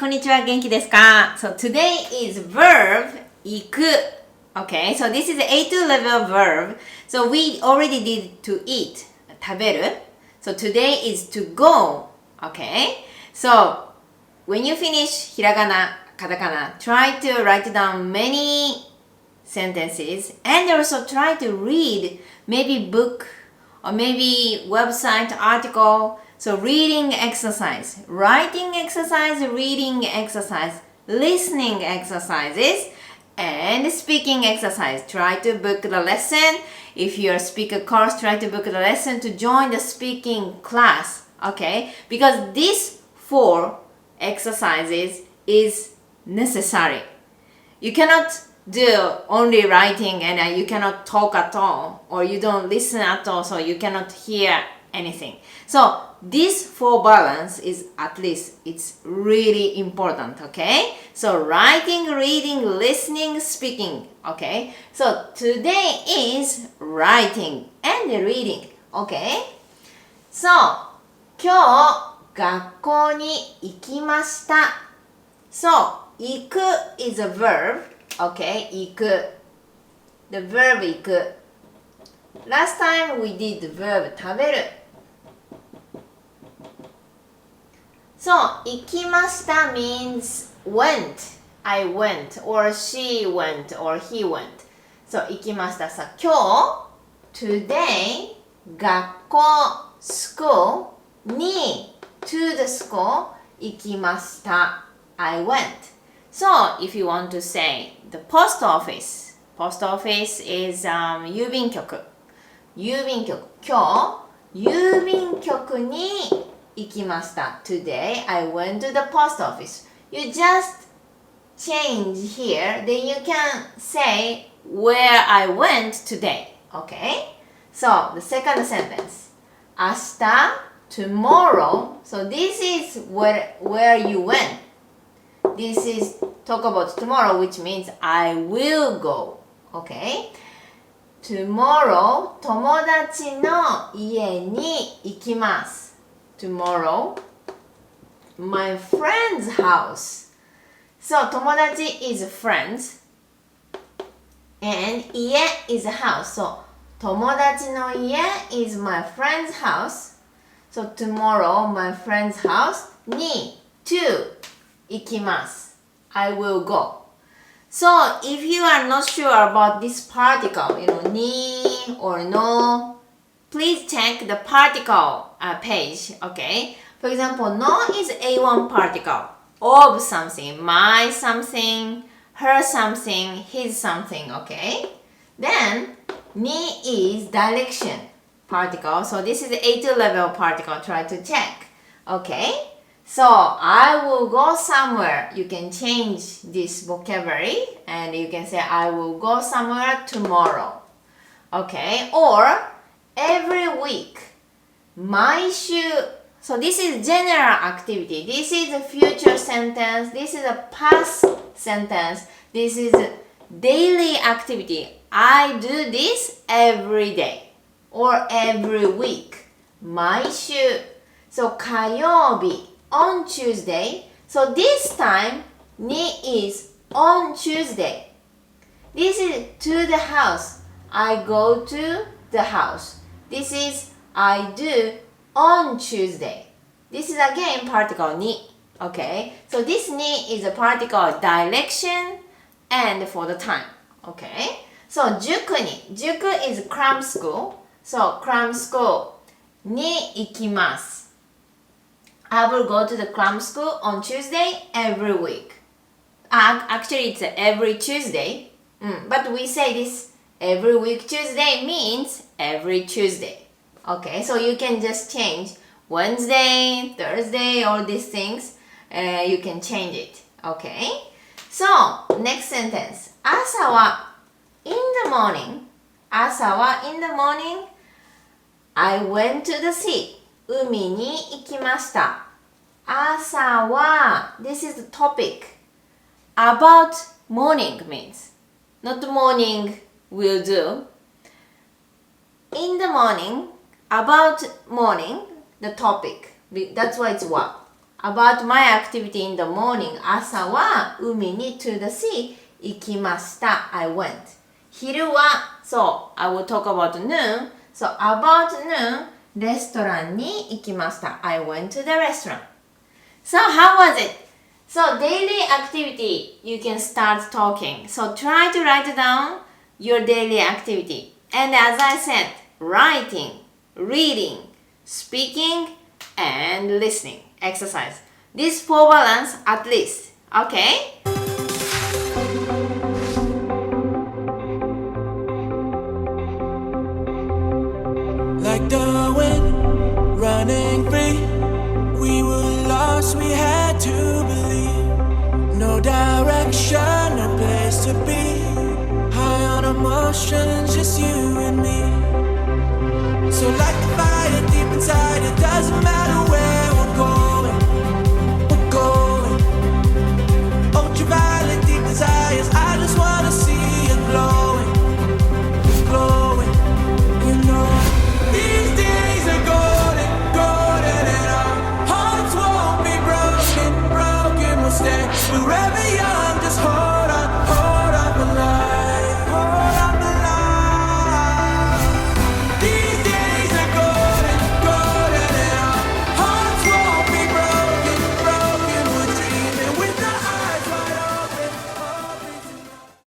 こんにちは、元気ですか? So today is verb 行く Okay, so this is A2 level verb. So we already did to eat 食べる So today is to go Okay, so when you finish ひらがな、カタカナ Try to write down many sentences and also try to read maybe book or maybe website article So reading exercise, writing exercise, reading exercise, listening exercises, and speaking exercise. Try to book the lesson. If you're a speaker course, try to book the lesson to join the speaking class. Okay? Because these 4 exercises is necessary. You cannot do only writing and you cannot talk at all or you don't listen at all so you cannot hear anything. So this 4 balance is at least it's really important, okay? So writing, reading, listening, speaking, okay? So today is writing and reading, okay? So 今日学校に行きました。So 行く is a verb, okay? 行く The verb 行く Last time we did the verb 食べるSo, 行きました means went. I went or she went or he went. So, 行きました。さ、今日 today 学校 school に to the school 行きました。I went. So, if you want to say the post office is 郵便局。郵便局。今日郵便局に行きました。Today, I went to the post office. You just change here, then you can say where I went today. Okay? So, the second sentence. 明日 tomorrow. So, this is where you went. This is talk about tomorrow, which means I will go. Okay? Tomorrow, 友達の家に行きます。Tomorrow, my friend's house. So, 友達 is friends and 家 is a house. So, 友達の家 is my friend's house. So, tomorrow, my friend's house に to 行きます。I will go. So, if you are not sure about this particle, ni or no, please check the particle page, okay? For example, no is A1 particle of something, my something, her something, his something, okay? Then, ni is direction particle. So this is A2 level particle. Try to check, okay? So, I will go somewhere. You can change this vocabulary and you can say, I will go somewhere tomorrow, okay? Or, every week 毎週 So this is general activity. This is a future sentence. This is a past sentence. This is a daily activity. I do this every day or every week 毎週 So 火曜日 on Tuesday. So this time に is on Tuesday. This is to the house. I go to the house. This is I do on Tuesday. This is again particle に Okay? So this に is a particle of direction and for the time. Okay? So 塾に 塾 is cram school. So cram school に行きます I will go to the cram school on Tuesday every week. Actually it's every Tuesday. But we say this every week Tuesday means every Tuesday. Okay, so you can just change Wednesday, Thursday, all these things. You can change it. Okay? So, next sentence. 朝は in the morning. 朝は in the morning. I went to the sea. 海に行きました。朝は This is the topic. About morning means. Not morning will do. In the morning, about morning, the topic. That's why it's what? About my activity in the morning. 朝は海に to the sea 行きました。I went. 昼は、そう、I will talk about noon. So, about noon, レストランに行きました。I went to the restaurant. So, how was it? So, daily activity, you can start talking. So, try to write down your daily activity. And as I said, writing, reading, speaking, and listening exercise. These 4 balance at least. Okay? Like the wind, running free. We were lost, we had to believe. No direction, no place to be. High on emotions, just you and me. So like the fire deep inside, it doesn't matter.